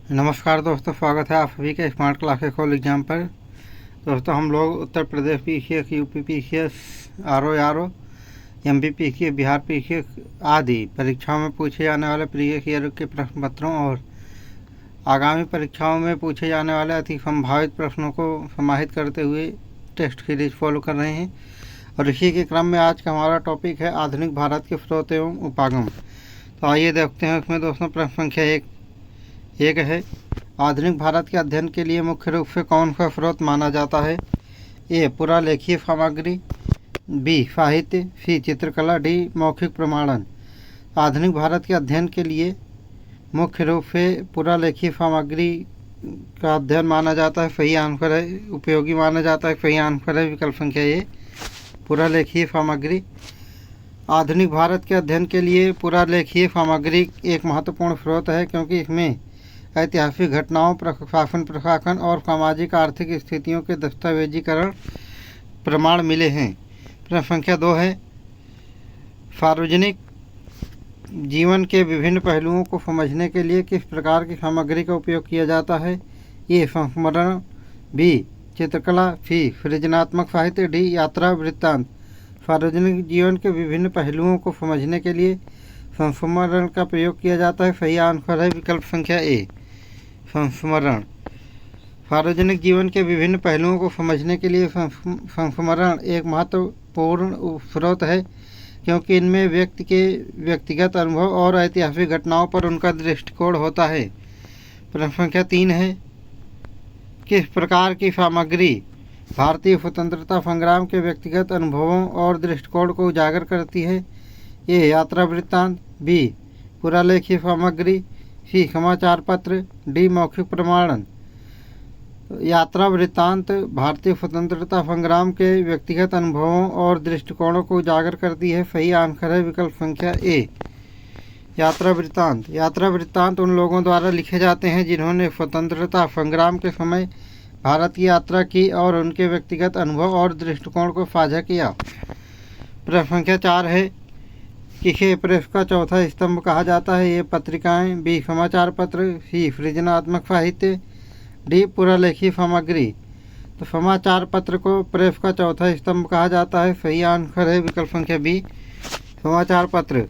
नमस्कार दोस्तों, स्वागत है आप सभी के स्मार्ट क्लासेस कॉल एग्जाम पर। दोस्तों, हम लोग Uttar Pradesh PCS, UP PCS, RO, MP PCS, Bihar PCS आदि परीक्षाओं में पूछे जाने वाले प्रीवियस ईयर के प्रश्न पत्रों और आगामी परीक्षाओं में पूछे जाने वाले अति संभावित प्रश्नों को समाहित करते हुए टेस्ट सीरीज फॉलो कर रहे हैं। और इसी के क्रम में आज का हमारा टॉपिक है आधुनिक भारत के स्रोत एवं उपागम। तो आइए देखते हैं उसमें दोस्तों प्रश्न संख्या एक है, आधुनिक भारत के अध्ययन के लिए मुख्य रूप से कौन सा स्रोत माना जाता है? ए पुरालेखीय सामग्री, बी साहित्य, सी चित्रकला, डी मौखिक प्रमाणन। आधुनिक भारत के अध्ययन के लिए मुख्य रूप से पुरालेखीय सामग्री का अध्ययन माना जाता है, सही आंसर है। उपयोगी माना जाता है, सही आंसर है विकल्प संख्या ए पुरालेखीय सामग्री। आधुनिक भारत के अध्ययन के लिए पुरालेखीय सामग्री एक महत्वपूर्ण स्रोत है, क्योंकि इसमें ऐतिहासिक घटनाओं, शासन प्रशासन और सामाजिक आर्थिक स्थितियों के दस्तावेजीकरण प्रमाण मिले हैं। प्रश्न संख्या 2 है, सार्वजनिक जीवन के विभिन्न पहलुओं को समझने के लिए किस प्रकार की सामग्री का उपयोग किया जाता है? ए संस्मरण, बी चित्रकला, सी सृजनात्मक साहित्य, डी यात्रा वृत्तांत। सार्वजनिक जीवन के विभिन्न पहलुओं को समझने के लिए संस्मरण का प्रयोग किया जाता है, सही आंसर है विकल्प संख्या ए संस्मरण। सार्वजनिक जीवन के विभिन्न पहलुओं को समझने के लिए संस्मरण एक महत्वपूर्ण स्रोत है, क्योंकि इनमें व्यक्ति के व्यक्तिगत अनुभव और ऐतिहासिक घटनाओं पर उनका दृष्टिकोण होता है। प्रश्न संख्या 3 है, किस प्रकार की सामग्री भारतीय स्वतंत्रता संग्राम के व्यक्तिगत अनुभवों और दृष्टिकोण को उजागर करती है? ए यात्रा वृत्तांत, बी पुरालेखीय सामग्री, सी समाचार पत्र, डी मौखिक प्रमाणन। यात्रा वृत्तांत भारतीय स्वतंत्रता संग्राम के व्यक्तिगत अनुभवों और दृष्टिकोणों को उजागर करती है, सही आंसर है विकल्प संख्या ए यात्रा वृत्तांत। यात्रा वृत्तांत उन लोगों द्वारा लिखे जाते हैं जिन्होंने स्वतंत्रता संग्राम के समय भारत की यात्रा की और उनके व्यक्तिगत अनुभव और दृष्टिकोण को साझा किया। प्रश्न संख्या 4 है, किसे प्रेस का चौथा स्तंभ कहा जाता है? ये पत्रिकाएं, बी समाचार पत्र, सी सृजनात्मक साहित्य, डी पुरालेखीय सामग्री। तो समाचार पत्र को प्रेस का चौथा स्तंभ कहा जाता है, सही आंसर है विकल्प संख्या बी समाचार पत्र।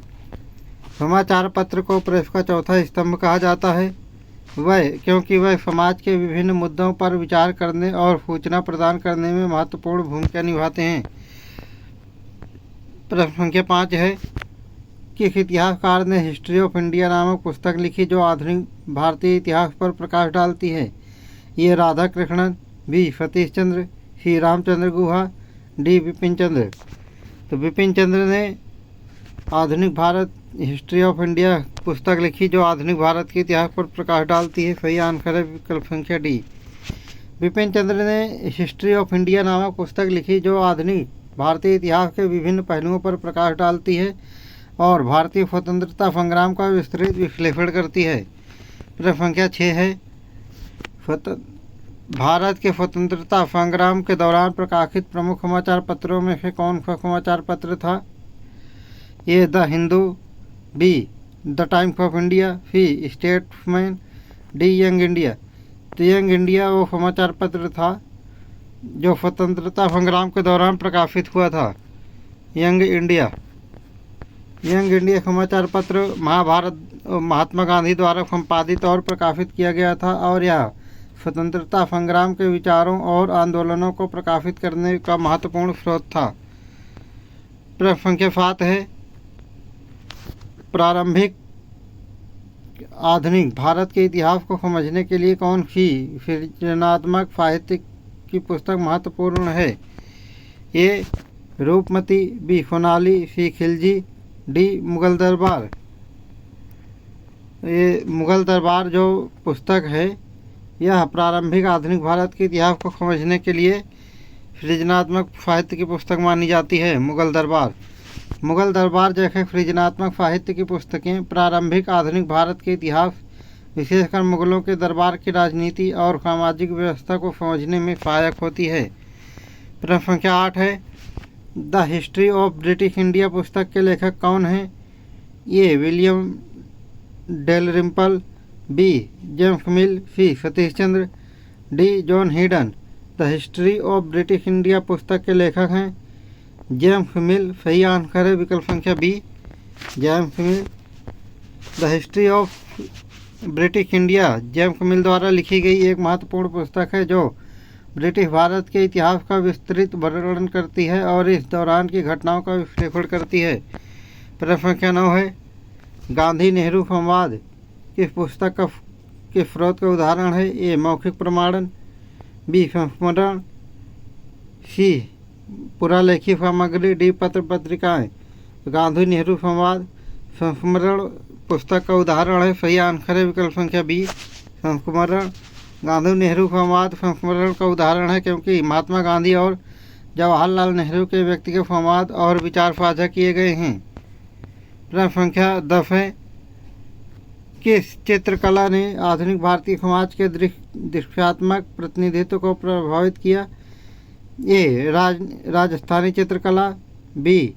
समाचार पत्र को प्रेस का चौथा स्तंभ कहा जाता है क्योंकि वह समाज के विभिन्न मुद्दों पर विचार करने और सूचना प्रदान करने में महत्वपूर्ण भूमिका निभाते हैं। प्रश्न संख्या 5 है, किस इतिहासकार ने हिस्ट्री ऑफ इंडिया नामक पुस्तक लिखी जो आधुनिक भारतीय इतिहास पर प्रकाश डालती है? ये राधा कृष्णन, बी सतीश चंद्र, सी रामचंद्र गुहा, डी बिपिन चंद्र। तो बिपिन चंद्र ने आधुनिक भारत हिस्ट्री ऑफ इंडिया पुस्तक लिखी जो आधुनिक भारत के इतिहास पर प्रकाश डालती है, सही आंसर है विकल्प संख्या डी बिपिन चंद्र ने हिस्ट्री ऑफ इंडिया नामक पुस्तक लिखी जो आधुनिक भारतीय इतिहास के विभिन्न पहलुओं पर प्रकाश डालती है और भारतीय स्वतंत्रता संग्राम का विस्तृत विश्लेषण करती है। प्रश्न संख्या 6 है, भारत के स्वतंत्रता संग्राम के दौरान प्रकाशित प्रमुख समाचार पत्रों में से कौन सा समाचार पत्र था? A the Hindu, B the Times of India, C Statesman, D Young India. तो यंग इंडिया वो समाचार पत्र था जो स्वतंत्रता संग्राम के दौरान प्रकाशित हुआ था। यंग इंडिया समाचार पत्र महात्मा गांधी द्वारा संपादित और प्रकाशित किया गया था और यह स्वतंत्रता संग्राम के विचारों और आंदोलनों को प्रकाशित करने का महत्वपूर्ण स्रोत था। प्रश्न संख्या 7 है, प्रारंभिक आधुनिक भारत के इतिहास को समझने के लिए कौन सी सृजनात्मक साहित्य की पुस्तक महत्वपूर्ण है? ए रूपमती, बी सोनाली, सी खिलजी, डी मुगल दरबार। ये मुगल दरबार जो पुस्तक है यह प्रारंभिक आधुनिक भारत के इतिहास को समझने के लिए सृजनात्मक साहित्य की पुस्तक मानी जाती है। मुगल दरबार जैसे सृजनात्मक साहित्य की पुस्तकें प्रारंभिक आधुनिक भारत के इतिहास, विशेषकर मुगलों के दरबार की राजनीति और सामाजिक व्यवस्था को समझने में सहायक होती है। प्रश्न संख्या 8 है, the history of British India पुस्तक के लेखक कौन हैं? ये William Dalrymple, B James Mill, C Satish Chandra, D John Hayden. The history of British India पुस्तक के लेखक हैं जेम्स मिल। सही आंसर है विकल्प संख्या B, James Mill. The history of British India James Mill द्वारा लिखी गई एक महत्वपूर्ण पुस्तक है जो ब्रिटिश भारत के इतिहास का विस्तृत वर्णन करती है और इस दौरान की घटनाओं का विश्लेषण करती है। प्रश्न संख्या 9 है, गांधी नेहरू संवाद किस पुस्तक के स्रोत का उदाहरण है? ए मौखिक प्रमाणन, बी संस्मरण, सी पुरालेखी सामग्री, डी पत्र पत्रिकाएं। गांधी नेहरू संवाद संस्मरण पुस्तक का उदाहरण है। सही आंसर है विकल्प संख्या बी, संस्मरण। गांधी नेहरू संवाद संस्मरण का उदाहरण है क्योंकि महात्मा गांधी और जवाहरलाल नेहरू के व्यक्तिगत संवाद और विचार साझा किए गए हैं। प्रश्न संख्या 10 है, किस चित्रकला ने आधुनिक भारतीय समाज के दृश्यात्मक प्रतिनिधित्व को प्रभावित किया? ए राजस्थानी चित्रकला, बी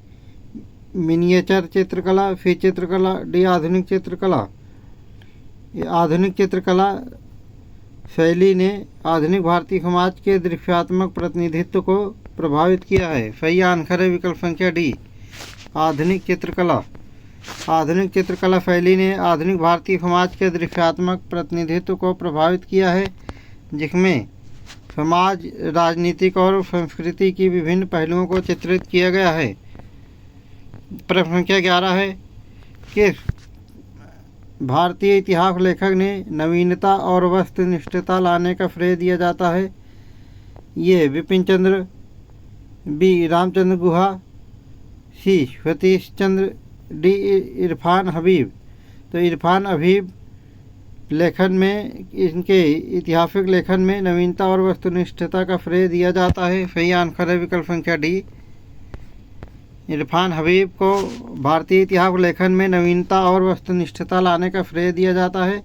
मिनिएचर चित्रकला, सी चित्रकला, डी आधुनिक चित्रकला। आधुनिक चित्रकला शैली ने आधुनिक भारतीय समाज के दृश्यात्मक प्रतिनिधित्व को प्रभावित किया है। सही आंसर है विकल्प संख्या डी, आधुनिक चित्रकला। आधुनिक चित्रकला शैली ने आधुनिक भारतीय समाज के दृश्यात्मक प्रतिनिधित्व को प्रभावित किया है जिसमें समाज, राजनीतिक और संस्कृति की विभिन्न पहलुओं को चित्रित किया गया है। प्रश्न संख्या 11 है, किस भारतीय इतिहास लेखक ने नवीनता और वस्तुनिष्ठता लाने का श्रेय दिया जाता है? A Bipin Chandra, B Ramachandra Guha, C Satish Chandra, D Irfan Habib. तो इरफान हबीब लेखन में, इनके ऐतिहासिक लेखन में नवीनता और वस्तुनिष्ठता का श्रेय दिया जाता है। सही आंसर है विकल्प संख्या डी, इरफान हबीब को भारतीय इतिहास लेखन में नवीनता और वस्तुनिष्ठता लाने का श्रेय दिया जाता है।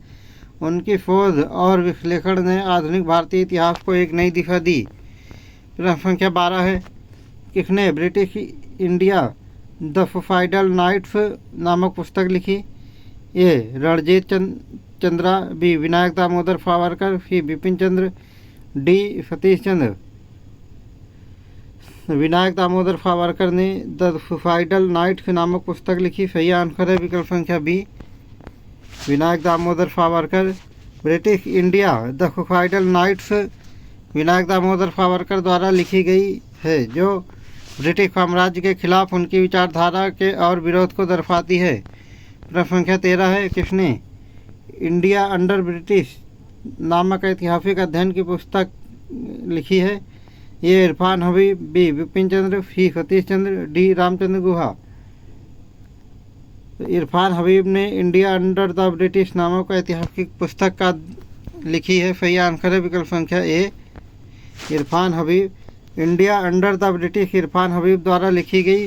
उनकी शोध और विश्लेषण ने आधुनिक भारतीय इतिहास को एक नई दिशा दी। प्रश्न संख्या 12 है, किसने British India the suicidal nights नामक पुस्तक लिखी? A Ranjit Chandra, B Vinayak Damodar Savarkar, C Bipin Chandra, D Satish Chandra. Vinayak Damodar Savarkar ने द सुसाइडल नाइट्स नामक पुस्तक लिखी। सही आंसर है विकल्प संख्या B, Vinayak Damodar Savarkar. British India the suicidal nights Vinayak Damodar Savarkar द्वारा लिखी गई है जो ब्रिटिश साम्राज्य के खिलाफ उनकी विचारधारा के और विरोध को दर्शाती है। प्रश्न संख्या 13 है, किसने इंडिया अंडर ब्रिटिश नामक ऐतिहासिक अध्ययन की पुस्तक लिखी है? ये इरफान हबीब, बी बिपिन चंद्र, सी सतीश चंद्र, डी रामचंद्र गुहा। इरफान हबीब ने इंडिया अंडर द ब्रिटिश नामक ऐतिहासिक पुस्तक का लिखी है। सही आंसर है विकल्प संख्या A, Irfan Habib. India under the British Irfan Habib द्वारा लिखी गई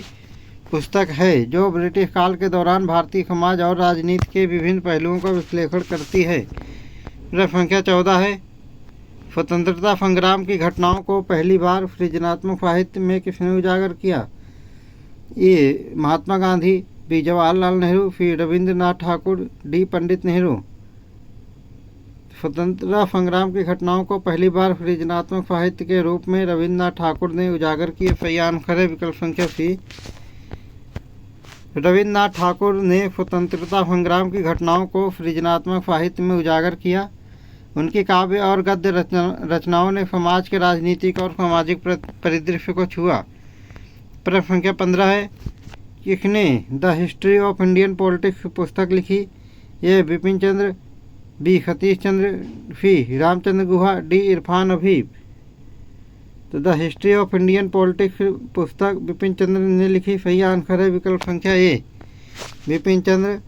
पुस्तक है जो ब्रिटिश काल के दौरान भारतीय समाज और राजनीति के विभिन्न पहलुओं का विश्लेषण करती है। प्रश्न संख्या 14 है, स्वतंत्रता संग्राम की घटनाओं को पहली बार सृजनात्मक साहित्य में किसने उजागर किया? ए महात्मा गांधी, बी जवाहरलाल नेहरू, सी रविंद्रनाथ ठाकुर, डी पंडित नेहरू। स्वतंत्रता संग्राम की घटनाओं को पहली बार सृजनात्मक साहित्य के रूप में रविंद्रनाथ ठाकुर ने उजागर किए। सही आंसर है विकल्प संख्या सी, रविंद्रनाथ ठाकुर ने स्वतंत्रता संग्राम की घटनाओं को सृजनात्मक साहित्य में उजागर किया। उनकी काव्य और गद्य रचनाओं ने समाज के राजनीतिक और सामाजिक परिदृश्य को छुआ। प्रश्न संख्या 15 है, किसने the history of Indian politics पुस्तक लिखी? ए बिपिन चंद्र, बी सतीश चंद्र, सी रामचंद्र गुहा, डी इरफान हबीब। तो the history of Indian politics पुस्तक बिपिन चंद्र ने लिखी। सही आंसर है विकल्प संख्या A, Bipin Chandra.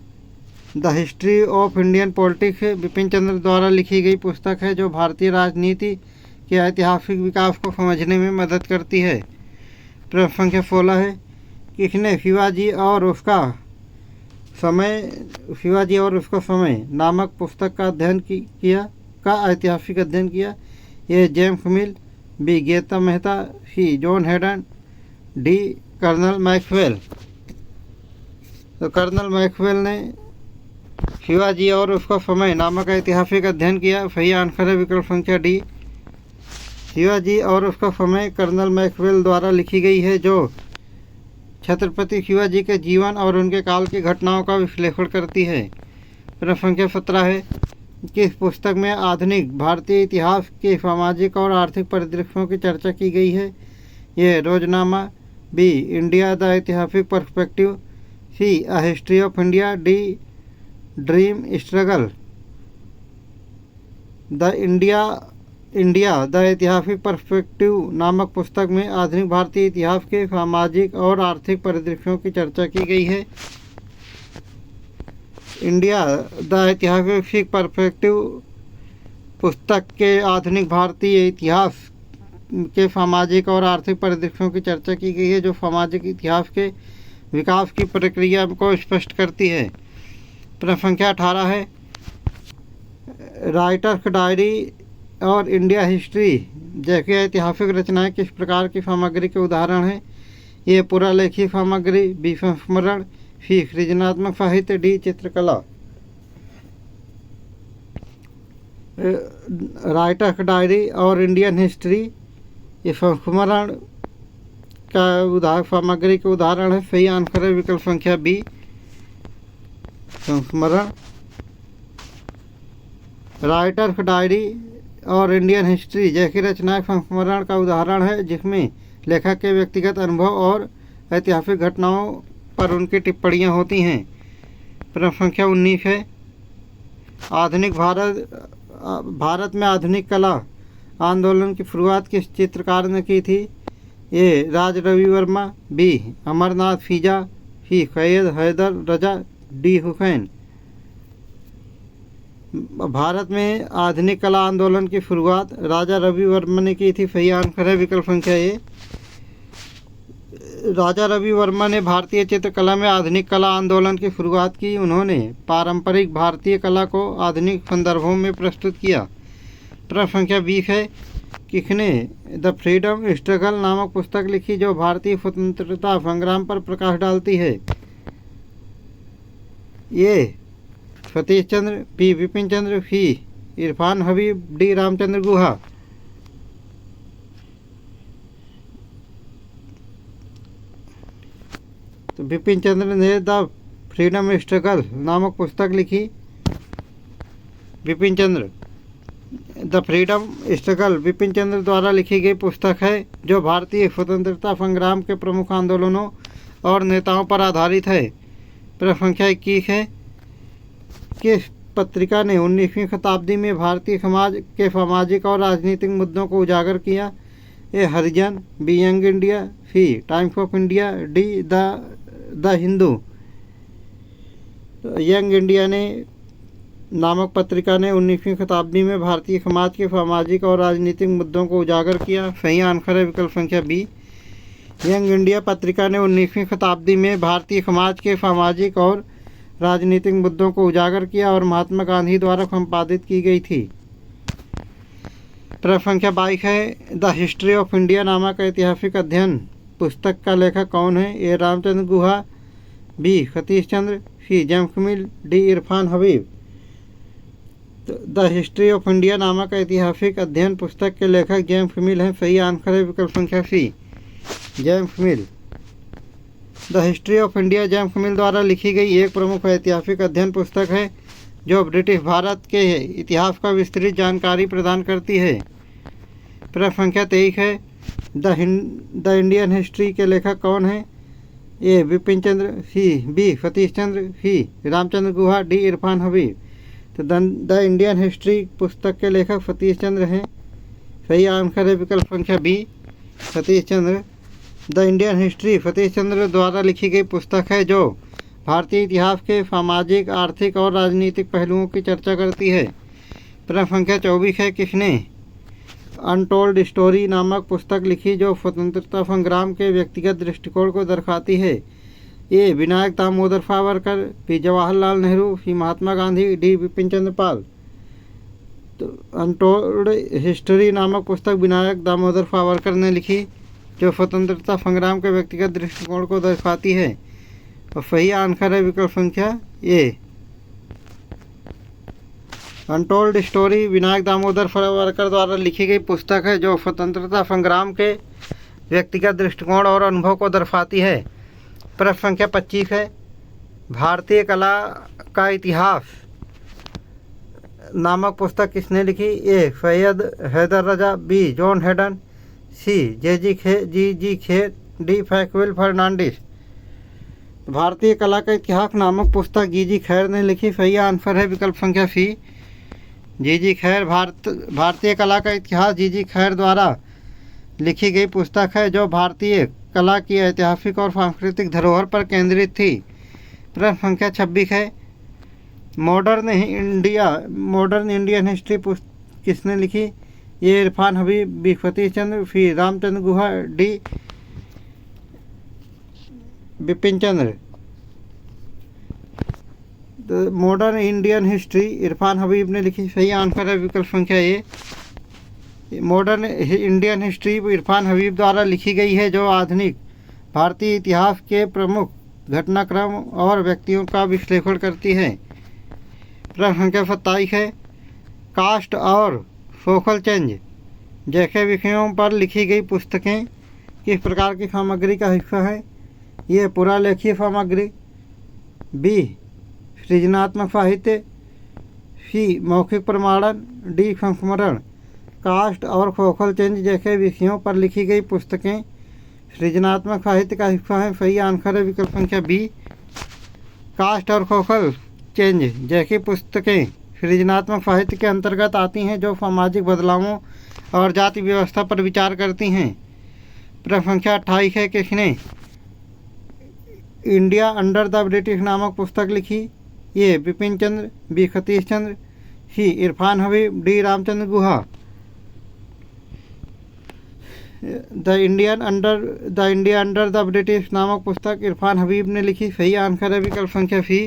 The history of Indian politics Bipin Chandra द्वारा लिखी गई पुस्तक है जो भारतीय राजनीति के ऐतिहासिक विकास को समझने में मदद करती है। प्रश्न संख्या 16 है, किसने शिवाजी और उसका समय नामक पुस्तक का ऐतिहासिक अध्ययन किया? A James Mill, B Gautam Mehta, C John Hayden, D colonel Maxwell. तो कर्नल मैक्सवेल ने शिवाजी और उसका समय नामक ऐतिहासिक अध्ययन किया। सही आंसर है विकल्प संख्या डी। शिवाजी और उसका समय कर्नल मैक्सवेल द्वारा लिखी गई है, जो छत्रपति शिवाजी के जीवन और उनके काल की घटनाओं का विश्लेषण करती है। प्रश्न संख्या 17 है, किस पुस्तक में आधुनिक भारतीय इतिहास के सामाजिक और आर्थिक परिदृश्यों की चर्चा की गई है? ये रोजनामा, बी इंडिया द ऐतिहासिक perspective, C a history of India, D dream struggle. The India the ऐतिहासिक पर्सपेक्टिव नामक पुस्तक में आधुनिक भारतीय इतिहास के सामाजिक और आर्थिक परिदृश्यों की चर्चा की गई है। इंडिया द ऐतिहासिक पर्सपेक्टिव पुस्तक के आधुनिक भारतीय इतिहास के सामाजिक और आर्थिक परिदृश्यों की चर्चा की गई है, जो सामाजिक इतिहास के विकास की प्रक्रिया को स्पष्ट करती है। प्रश्न संख्या 18 है, राइटर्स डायरी और इंडिया हिस्ट्री जैसी ऐतिहासिक रचनाएं किस प्रकार की सामग्री के उदाहरण हैं? ये पुरालेखी सामग्री, बी संस्मरण, सी सृजनात्मक साहित्य, डी चित्रकला। राइटर्स डायरी और इंडियन हिस्ट्री ये संस्मरण का सामग्री के उदाहरण है। सही आंसर है विकल्प संख्या बी संस्मरण। राइटर्स डायरी और इंडियन हिस्ट्री जैसी रचनाएं संस्मरण का उदाहरण है, जिसमें लेखक के व्यक्तिगत अनुभव और ऐतिहासिक घटनाओं पर उनकी टिप्पणियां होती हैं। प्रश्न संख्या 19 है, आधुनिक भारत में आधुनिक कला आंदोलन की शुरुआत किस चित्रकार ने की थी? ए राज रवि वर्मा, बी अमरनाथ फीजा, सी सैयद हैदर रजा, डी हुसैन। भारत में आधुनिक कला आंदोलन की शुरुआत राजा रवि वर्मा ने की थी। सही आंसर है विकल्प संख्या ए राजा रवि वर्मा ने भारतीय चित्रकला में आधुनिक कला आंदोलन की शुरुआत की। उन्होंने पारंपरिक भारतीय कला को आधुनिक संदर्भों में प्रस्तुत किया। प्रश्न संख्या 20 है, किसने द फ्रीडम स्ट्रगल नामक पुस्तक लिखी, जो भारतीय स्वतंत्रता संग्राम पर प्रकाश डालती है? ये सतीश चंद्र, बी विपिन चंद्र, सी इरफान हबीब, डी रामचंद्र गुहा। तो विपिन चंद्र ने द फ्रीडम स्ट्रगल नामक पुस्तक लिखी। विपिन चंद्र द फ्रीडम स्ट्रगल विपिन चंद्र द्वारा लिखी गई पुस्तक है, जो भारतीय स्वतंत्रता संग्राम के प्रमुख आंदोलनों और नेताओं पर आधारित है। प्रश्न संख्या 21 है, किस पत्रिका ने 19वीं शताब्दी में भारतीय समाज के सामाजिक और राजनीतिक मुद्दों को उजागर किया? A Harijan, B Young India, C Times of India, D the Hindu. Young India ने नामक पत्रिका ने 19वीं शताब्दी में भारतीय समाज के सामाजिक और राजनीतिक मुद्दों को उजागर किया। सही आंसर है विकल्प संख्या बी। यंग इंडिया पत्रिका ने 19वीं शताब्दी में भारतीय समाज के सामाजिक और राजनीतिक मुद्दों को उजागर किया और महात्मा गांधी द्वारा संपादित की गई थी। प्रश्न संख्या 22 है, द हिस्ट्री ऑफ इंडिया नामक ऐतिहासिक अध्ययन पुस्तक का लेखक कौन है? A Ramchandra Guha, B Satish Chandra, C James Mill, D Irfan Habib. The history of India नामक ऐतिहासिक अध्ययन पुस्तक के लेखक जेम्स मिल हैं। सही आंसर है विकल्प संख्या C James Mill. The history of India James Mill द्वारा लिखी गई एक प्रमुख ऐतिहासिक अध्ययन पुस्तक है, जो ब्रिटिश भारत के इतिहास का विस्तृत जानकारी प्रदान करती है। प्रश्न संख्या 23 है, द इंडियन हिस्ट्री के लेखक कौन है? ए विपिन चंद्र, सी बी सतीश चंद्र, सी रामचंद्र गुहा, डी इरफान हबीब। तो द इंडियन हिस्ट्री पुस्तक के लेखक सतीश चंद्र हैं। सही आंसर है विकल्प संख्या B Satish Chandra. The Indian history Satish Chandra द्वारा लिखी गई पुस्तक है, जो भारतीय इतिहास के सामाजिक, आर्थिक और राजनीतिक पहलुओं की चर्चा करती है। प्रश्न संख्या 24 है, किसने अनटोल्ड स्टोरी नामक पुस्तक लिखी, जो स्वतंत्रता संग्राम के व्यक्तिगत दृष्टिकोण को दर्शाती है? ए विनायक दामोदर सावरकर, बी जवाहरलाल नेहरू, सी महात्मा गांधी, डी बिपिन चंद्र पाल। तो अनटोल्ड हिस्ट्री नामक पुस्तक विनायक दामोदर सावरकर ने लिखी, जो स्वतंत्रता संग्राम के व्यक्तिगत दृष्टिकोण को दर्शाती है। और सही आंसर है विकल्प संख्या ए। अनटोल्ड स्टोरी विनायक दामोदर सावरकर द्वारा लिखी गई पुस्तक है जो स्वतंत्रता संग्राम के व्यक्तिगत दृष्टिकोण और अनुभव को दर्शाती है। प्रश्न संख्या 25 है, भारतीय कला का इतिहास नामक पुस्तक किसने लिखी? ए. सैयद हैदर रजा, बी. जॉन हेडन, सी. जी खेर, डी. फैक्विल फर्नांडिस। भारतीय कला का इतिहास नामक पुस्तक जी खैर ने लिखी। सही आंसर है विकल्प संख्या सी, जी खैर। भारतीय कला का इतिहास जी खैर द्वारा लिखी गई पुस्तक है जो भारतीय कला की ऐतिहासिक और सांस्कृतिक धरोहर पर केंद्रित थी। प्रश्न संख्या 26 है, मॉडर्न इंडियन हिस्ट्री किसने लिखी? ये इरफान हबीब, बी. सतीश चंद्र, सी. रामचंद्र गुहा, डी. बिपिन चंद्र। Modern Indian history Irfan Habib ने लिखी। सही आंसर है विकल्प संख्या ए। Modern Indian history Irfan Habib द्वारा लिखी गई है जो आधुनिक भारतीय इतिहास के प्रमुख घटनाक्रम और व्यक्तियों का विश्लेषण करती है। प्रश्न संख्या 27 है, कास्ट और सोशल चेंज जैसे विषयों पर लिखी गई पुस्तकें किस प्रकार की सामग्री का हिस्सा है? ये पुरालेखीय सामग्री, बी. सृजनात्मक साहित्य, सी. मौखिक प्रमाणन, डी. संस्मरण। कास्ट और सोशल चेंज जैसे विषयों पर लिखी गई पुस्तकें सृजनात्मक साहित्य का हिस्सा है। सही आंसर है विकल्प संख्या बी। कास्ट और सोशल चेंज जैसी पुस्तकें सृजनात्मक साहित्य के अंतर्गत आती हैं जो सामाजिक बदलावों और जाति व्यवस्था पर विचार करती हैं। प्रश्न संख्या 28 है, किसने इंडिया अंडर द ब्रिटिश नामक पुस्तक लिखी? A Bipin Chandra, B. Satish Chandra, C. Irfan Habib, D. Ramchandra Guha. The India under the British नामक पुस्तक इरफान हबीब ने लिखी। सही आंसर है विकल्प संख्या C.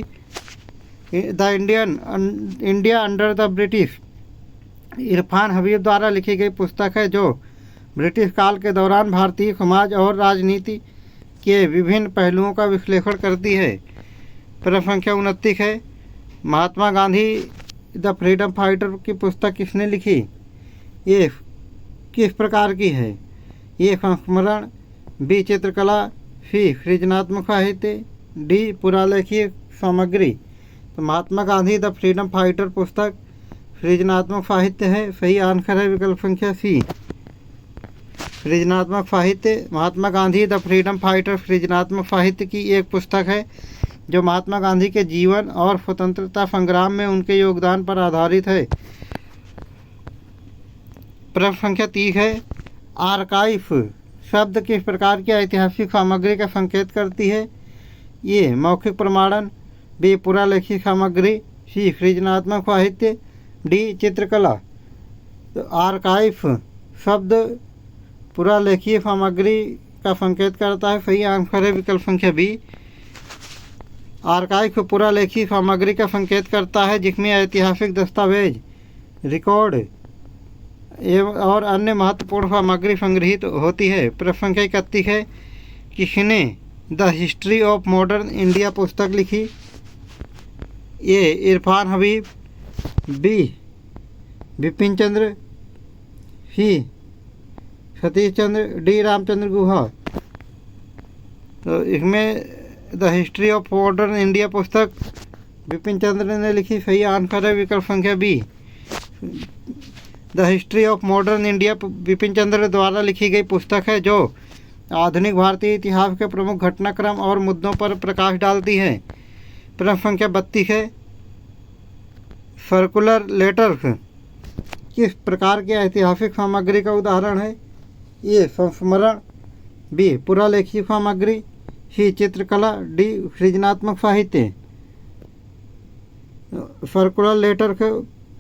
India under the British Irfan Habib द्वारा लिखी गई पुस्तक है जो ब्रिटिश काल के दौरान भारतीय समाज और राजनीति के विभिन्न पहलुओं का विश्लेषण करती है। प्रश्न संख्या 29 है, Mahatma Gandhi the freedom fighter की पुस्तक किसने लिखी? ये किस प्रकार की है? ये संस्मरण, बी. चित्रकला, सी. सृजनात्मक साहित्य, डी. पुरालेखीय सामग्री। तो Mahatma Gandhi the freedom fighter पुस्तक सृजनात्मक साहित्य है। सही आंसर है विकल्प संख्या सी, सृजनात्मक साहित्य। Mahatma Gandhi the freedom fighter सृजनात्मक साहित्य की एक पुस्तक है जो महात्मा गांधी के जीवन और स्वतंत्रता संग्राम में उनके योगदान पर आधारित है। प्रश्न संख्या 30 है, आर्काइव शब्द किस प्रकार की ऐतिहासिक सामग्री का संकेत करती है? ये मौखिक प्रमाणन, बी. पुरालेखित सामग्री, सी. सृजनात्मक साहित्य, डी. चित्रकला। तो आर्काइव शब्द पुरालेखीय सामग्री का संकेत करता है। सही आंसर है विकल्प संख्या बी। आर्काइव पुरालेखीय सामग्री का संकेत करता है जिसमें ऐतिहासिक दस्तावेज, रिकॉर्ड एवं और अन्य महत्वपूर्ण सामग्री संग्रहित होती है। प्रश्न संख्या 31 है, किसने the history of modern India पुस्तक लिखी? ए. इरफान हबीब, बी. बिपिन चंद्र, सी. सतीश चंद्र, डी. रामचंद्र गुहा। तो इसमें the history of modern India पुस्तक बिपिन चंद्र ने लिखी। सही आंसर है विकल्प संख्या B. The history of modern India Bipin Chandra द्वारा लिखी गई पुस्तक है जो आधुनिक भारतीय इतिहास के प्रमुख घटनाक्रम और मुद्दों पर प्रकाश डालती है। प्रश्न संख्या 32 है, सर्कुलर लेटर्स किस प्रकार की ऐतिहासिक सामग्री का उदाहरण है? ये संस्मरण, बी. पुरालेखीय सामग्री, सी. चित्रकला, डी. सृजनात्मक साहित्य। सर्कुलर लेटर के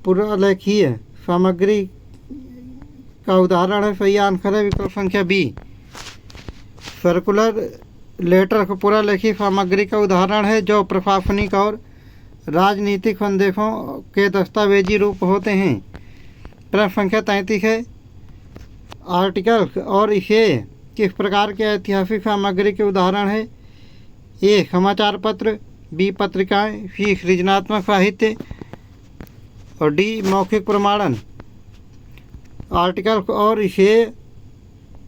पुरालेखीय सामग्री का उदाहरण है। सही आंसर है विकल्प संख्या बी। सर्कुलर लेटर को पुरालेखीय सामग्री का उदाहरण है जो प्रशासनिक और राजनीतिक संदेशों के दस्तावेजी रूप होते हैं। प्रश्न संख्या 33 है, आर्टिकल्स और इसे किस प्रकार के ऐतिहासिक सामग्री के उदाहरण है? ए. समाचार पत्र, बी. पत्रिकाएं, सी. सृजनात्मक साहित्य, और डी मौखिक प्रमाणन। आर्टिकल और इसे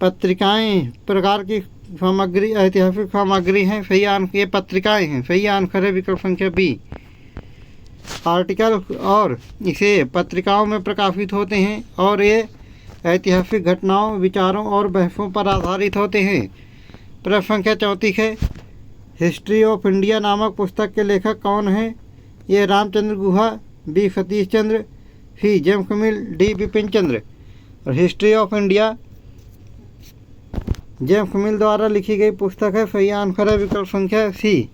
पत्रिकाएं प्रकार की सामग्री ऐतिहासिक सामग्री हैं, सही आंसर। ये पत्रिकाएं हैं, सही आंसर है विकल्प संख्या बी। आर्टिकल और इसे पत्रिकाओं में प्रकाशित होते हैं और ये ऐतिहासिक घटनाओं, विचारों और बहसों पर आधारित होते हैं। प्रश्न संख्या 34 है, हिस्ट्री ऑफ इंडिया नामक पुस्तक के लेखक कौन हैं? A Ramchandra Guha, B Satish Chandra, C James Mill, D Bipin Chandra. और history of India James Mill द्वारा लिखी गई पुस्तक है, सही आंसर है विकल्प संख्या C.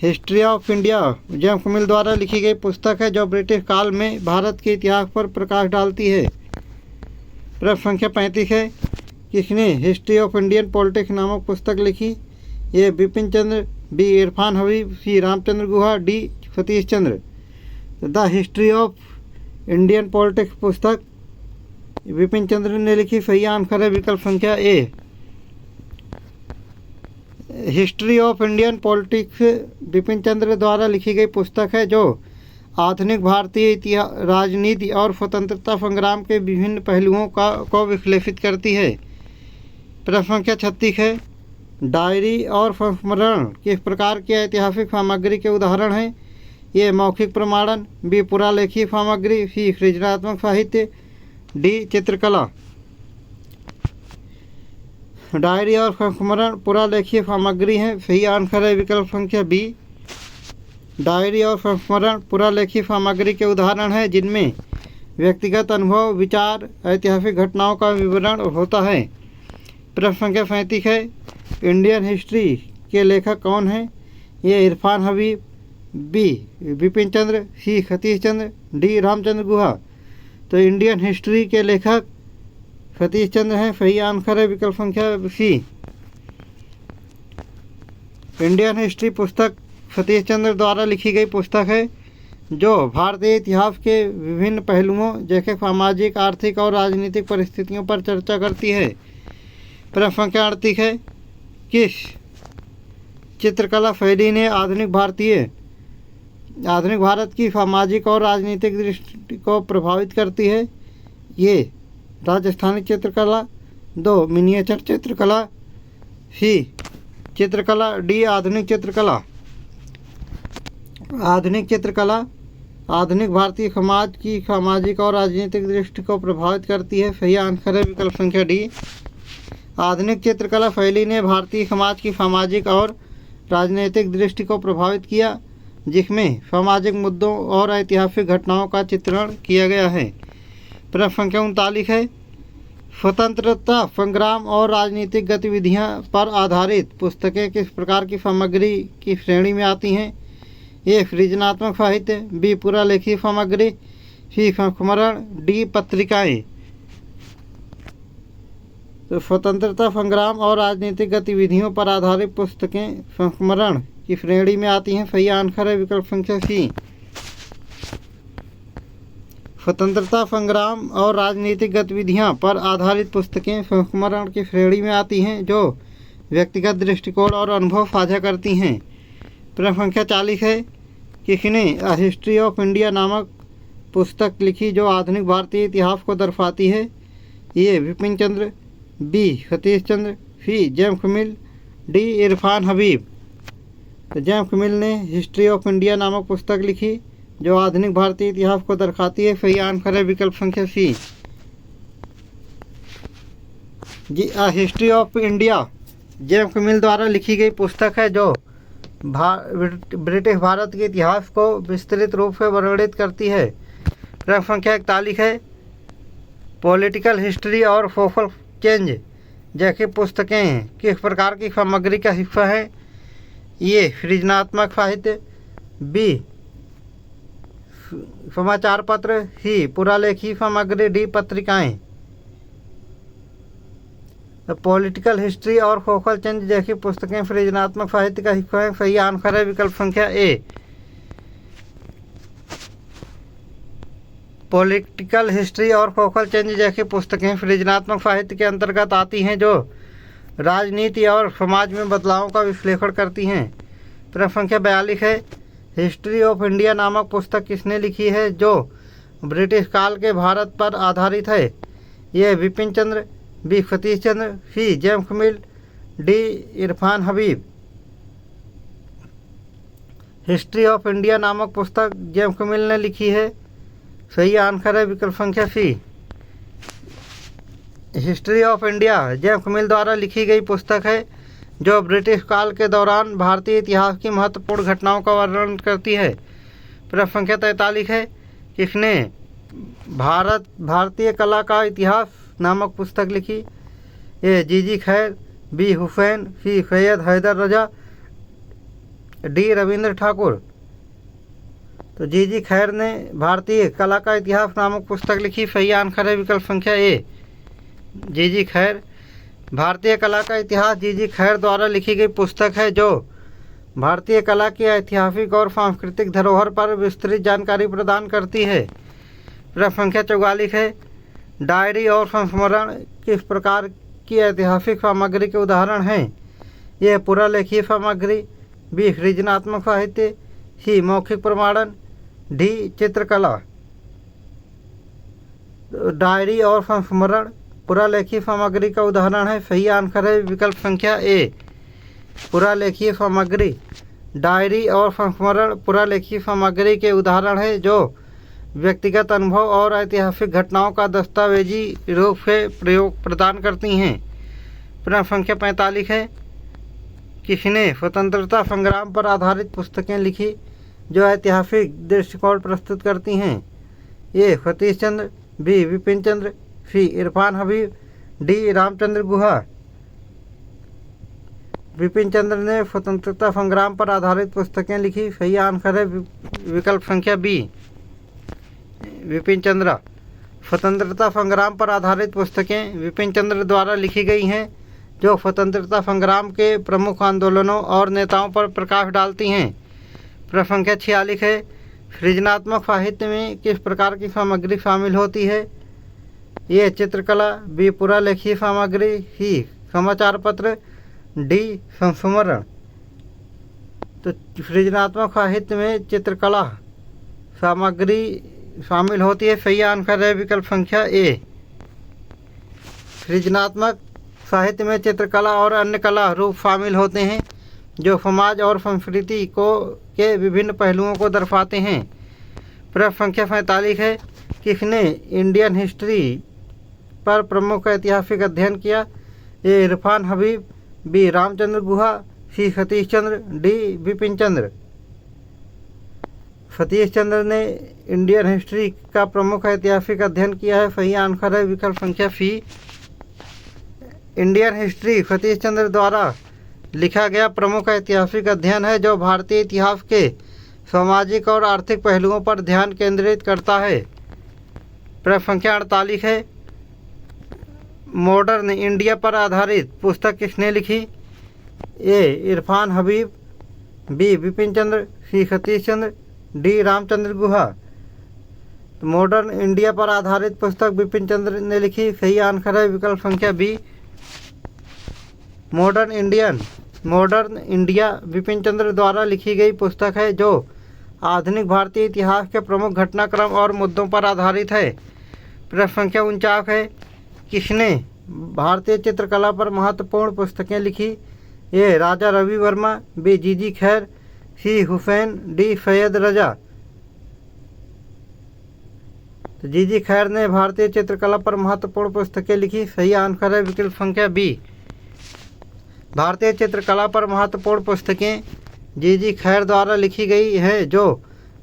History of India James Mill द्वारा लिखी गई पुस्तक है जो ब्रिटिश काल में भारत के इतिहास पर प्रकाश डालती है। प्रश्न संख्या 35 है, किसने हिस्ट्री ऑफ इंडियन पॉलिटिक्स नामक पुस्तक लिखी? A Bipin Chandra, B Irfan Habib, C Ramchandra Guha, D Satish Chandra. The history of Indian politics पुस्तक बिपिन चंद्र ने लिखी, सही आंसर है विकल्प संख्या A. History of Indian politics Bipin Chandra द्वारा लिखी गई पुस्तक है जो आधुनिक भारतीय इतिहास, राजनीति और स्वतंत्रता संग्राम के विभिन्न पहलुओं को विश्लेषित करती है। प्रश्न संख्या 36 है, डायरी और संस्मरण किस प्रकार की ऐतिहासिक सामग्री के उदाहरण हैं? ये मौखिक प्रमाणन, बी पुरालेखीय सामग्री, सी सृजनात्मक साहित्य, डी चित्रकला। डायरी और संस्मरण पुरालेखीय सामग्री हैं, सही आंसर है विकल्प संख्या बी। डायरी और संस्मरण पुरालेखीय सामग्री के उदाहरण हैं जिनमें व्यक्तिगत अनुभव, विचार, ऐतिहासिक घटनाओं का विवरण होता है। प्रश्न संख्या 37 है, इंडियन हिस्ट्री के लेखक कौन हैं? ये इरफान हबीब, बी बिपिन चंद्र, सी सतीश चंद्र, डी रामचंद्र गुहा। तो इंडियन हिस्ट्री के लेखक सतीश चंद्र हैं, सही आंसर है विकल्प संख्या सी। इंडियन हिस्ट्री पुस्तक सतीश चंद्र द्वारा लिखी गई पुस्तक है जो भारतीय इतिहास के विभिन्न पहलुओं जैसे सामाजिक, आर्थिक और राजनीतिक परिस्थितियों पर चर्चा करती है। प्रश्न संख्या 38 है, किस चित्रकला शैली ने आधुनिक भारत की सामाजिक और राजनीतिक दृष्टि को प्रभावित करती है? ये राजस्थानी चित्रकला, दो मिनिएचर चित्रकला, सी चित्रकला, डी आधुनिक चित्रकला। आधुनिक चित्रकला आधुनिक भारतीय समाज की सामाजिक और राजनीतिक दृष्टि को प्रभावित करती है, सही आंसर है विकल्प संख्या डी। आधुनिक चित्रकला शैली ने भारतीय समाज की सामाजिक और राजनीतिक दृष्टि को प्रभावित किया, जिसमें सामाजिक मुद्दों और ऐतिहासिक घटनाओं का चित्रण किया गया है। प्रश्न संख्या 39 है, स्वतंत्रता संग्राम और राजनीतिक गतिविधियां पर आधारित पुस्तकें किस प्रकार की सामग्री की श्रेणी में आती हैं? ये सृजनात्मक साहित्य, बी पुरालेखीय सामग्री, सी संस्मरण, डी पत्रिकाएं। तो स्वतंत्रता संग्राम और राजनीतिक गतिविधियों पर आधारित पुस्तकें संस्मरण की श्रेणी में आती हैं, सही आंसर है विकल्प संख्या सी। स्वतंत्रता संग्राम और राजनीतिक गतिविधियां पर आधारित पुस्तकें संस्मरण की श्रेणी में आती हैं जो व्यक्तिगत दृष्टिकोण और अनुभव साझा करती हैं। प्रश्न संख्या 40 है, किसने अ हिस्ट्री ऑफ इंडिया नामक पुस्तक लिखी जो आधुनिक भारतीय इतिहास को दर्शाती है? A Bipin Chandra, B Satish Chandra, C James Mill, D Irfan Habib. तो जेम्स मिल ने हिस्ट्री ऑफ इंडिया नामक पुस्तक लिखी जो आधुनिक भारतीय इतिहास को दर्शाती है, सही आंसर है विकल्प संख्या सी। जी a history of India James Mill द्वारा लिखी गई पुस्तक है जो ब्रिटिश भारत के इतिहास को विस्तृत रूप से वर्णित करती है। प्रश्न संख्या 41 है, पॉलिटिकल हिस्ट्री और सोशल चेंज जैसी पुस्तकें किस प्रकार की सामग्री का हिस्सा है? ये सृजनात्मक साहित्य, बी समाचार पत्र, सी पुरालेखीय सामग्री, डी पत्रिकाएं। पॉलिटिकल हिस्ट्री और सोशल चेंज जैसी पुस्तकें सृजनात्मक साहित्य का हिस्सा है, सही आंसर है विकल्प संख्या ए। पॉलिटिकल हिस्ट्री और सोशल चेंज जैसी पुस्तकें सृजनात्मक साहित्य के अंतर्गत आती हैं जो राजनीति और समाज में बदलावों का विश्लेषण करती हैं। प्रश्न संख्या 42 है, हिस्ट्री ऑफ इंडिया नामक पुस्तक किसने लिखी है, जो ब्रिटिश काल के भारत पर आधारित है। A Bipin Chandra, B Satish Chandra, C James Mill, D Irfan Habib. History of India नामक पुस्तक जेम्स मिल ने लिखी है। सही आंसर है विकल्प संख्या C. History of India James Mill द्वारा लिखी गई पुस्तक है जो ब्रिटिश काल के दौरान भारतीय इतिहास की महत्वपूर्ण घटनाओं का वर्णन करती है। प्रश्न संख्या 43 है, किसने भारतीय कला का इतिहास नामक पुस्तक लिखी। ए जीजी खैर, बी हुसैन, सी सैयद हैदर रजा, डी रविंद्र ठाकुर। तो जीजी खैर ने भारतीय कला का इतिहास नामक पुस्तक लिखी। सही आंसर है विकल्प संख्या ए, जीजी खैर। भारतीय कला का इतिहास जीजी खैर द्वारा लिखी गई पुस्तक है जो भारतीय कला की ऐतिहासिक और सांस्कृतिक धरोहर पर विस्तृत जानकारी प्रदान करती है। प्रश्न संख्या 44 है, डायरी और संस्मरण किस प्रकार की ऐतिहासिक सामग्री के उदाहरण हैं। यह पुरालेखीय सामग्री, बी सृजनात्मक साहित्य, सी मौखिक प्रमाणन, डी चित्रकला। डायरी और संस्मरण पुरालेखीय सामग्री का उदाहरण है। सही आंसर है विकल्प संख्या ए, पुरालेखीय सामग्री। डायरी और संस्मरण पुरालेखीय सामग्री के उदाहरण है जो व्यक्तिगत अनुभव और ऐतिहासिक घटनाओं का दस्तावेजी रूप से प्रयोग प्रदान करती हैं। प्रश्न संख्या 45 है, किसने स्वतंत्रता संग्राम पर आधारित पुस्तकें लिखी जो ऐतिहासिक दृष्टिकोण प्रस्तुत करती हैं। ए Satish Chandra, B Bipin Chandra, C Irfan Habib, D Ramchandra गुहा। बिपिन चंद्र ने स्वतंत्रता संग्राम पर आधारित पुस्तकें लिखी। सही आंसर है विकल्प संख्या बी, विपिन चंद्र। स्वतंत्रता संग्राम पर आधारित पुस्तकें विपिन चंद्र द्वारा लिखी गई हैं जो स्वतंत्रता संग्राम के प्रमुख आंदोलनों और नेताओं पर प्रकाश डालती हैं। प्रश्न संख्या 46 है, सृजनात्मक साहित्य में किस प्रकार की सामग्री शामिल होती है। ये चित्रकला, बी पुरालेखीय सामग्री, सी समाचार पत्र, डी संस्मरण। तो सृजनात्मक साहित्य में चित्रकला सामग्री शामिल होती है। सही आंसर है विकल्प संख्या ए, सृजनात्मक साहित्य में चित्रकला और अन्य कला रूप शामिल होते हैं जो समाज और संस्कृति के विभिन्न पहलुओं को दर्शाते हैं। प्रश्न संख्या 47 है, किसने इंडियन हिस्ट्री पर प्रमुख ऐतिहासिक अध्ययन किया। ए इरफान हबीब, बी रामचंद्र गुहा, सी सतीश चंद्र, डी बिपिन चंद्र। सतीश चंद्र ने इंडियन हिस्ट्री का प्रमुख ऐतिहासिक अध्ययन किया है। सही आंसर है विकल्प संख्या सी, इंडियन हिस्ट्री सतीश चंद्र द्वारा लिखा गया प्रमुख ऐतिहासिक अध्ययन है जो भारतीय इतिहास के सामाजिक और आर्थिक पहलुओं पर ध्यान केंद्रित करता है। प्रश्न संख्या 48 है, मॉडर्न इंडिया पर आधारित पुस्तक किसने लिखी। ए इरफान हबीब, बी बिपिन चंद्र, सी सतीश चंद्र, डी रामचंद्र गुहा। तो मॉडर्न इंडिया पर आधारित पुस्तक बिपिन चंद्र ने लिखी। सही आंसर है विकल्प संख्या B, modern India Bipin Chandra द्वारा लिखी गई पुस्तक है जो आधुनिक भारतीय इतिहास के प्रमुख घटनाक्रम और मुद्दों पर आधारित है। प्रश्न संख्या 49 है, किसने भारतीय चित्रकला पर महत्वपूर्ण पुस्तकें लिखी। ए राजा रवि वर्मा, बी जीजी खैर, सी हुसैन, डी सैयद रजा। तो जीजी खैर ने भारतीय चित्रकला पर महत्वपूर्ण पुस्तकें लिखी। सही आंसर है विकल्प संख्या बी, भारतीय चित्रकला पर महत्वपूर्ण पुस्तकें जीजी खैर द्वारा लिखी गई है जो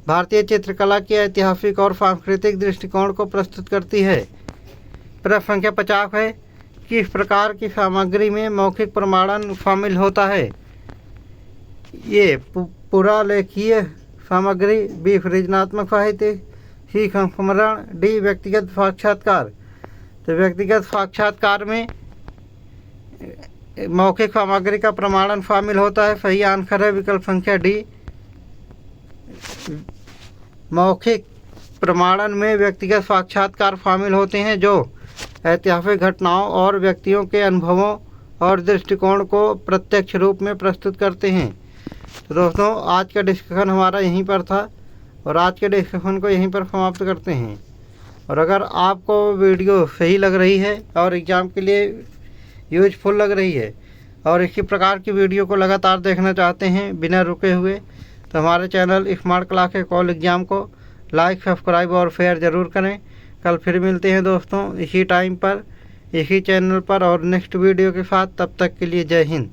भारतीय चित्रकला के ऐतिहासिक और सांस्कृतिक दृष्टिकोण को प्रस्तुत करती है। प्रश्न संख्या 50 है, किस प्रकार की सामग्री में मौखिक प्रमाणन शामिल होता है। ये पुरालेखीय सामग्री, बी सृजनात्मक साहित्य, सी संस्मरण, डी व्यक्तिगत साक्षात्कार। तो व्यक्तिगत साक्षात्कार में मौखिक सामग्री का प्रमाणन शामिल होता है। सही आंसर है विकल्प संख्या डी, मौखिक प्रमाणन में व्यक्तिगत साक्षात्कार शामिल होते हैं जो ऐतिहासिक घटनाओं और व्यक्तियों के अनुभवों और दृष्टिकोण को प्रत्यक्ष रूप में प्रस्तुत करते हैं। तो दोस्तों आज का डिस्कशन हमारा यहीं पर था और आज के डिस्कशन को यहीं पर समाप्त करते हैं। और अगर आपको वीडियो सही लग रही है और एग्ज़ाम के लिए यूजफुल लग रही है और इसी प्रकार की वीडियो को लगातार देखना चाहते हैं बिना रुके हुए, तो हमारे channel smart classes all exam को लाइक, सब्सक्राइब और शेयर ज़रूर करें। कल फिर मिलते हैं दोस्तों इसी टाइम पर, इसी चैनल पर और नेक्स्ट वीडियो के साथ। तब तक के लिए जय हिंद।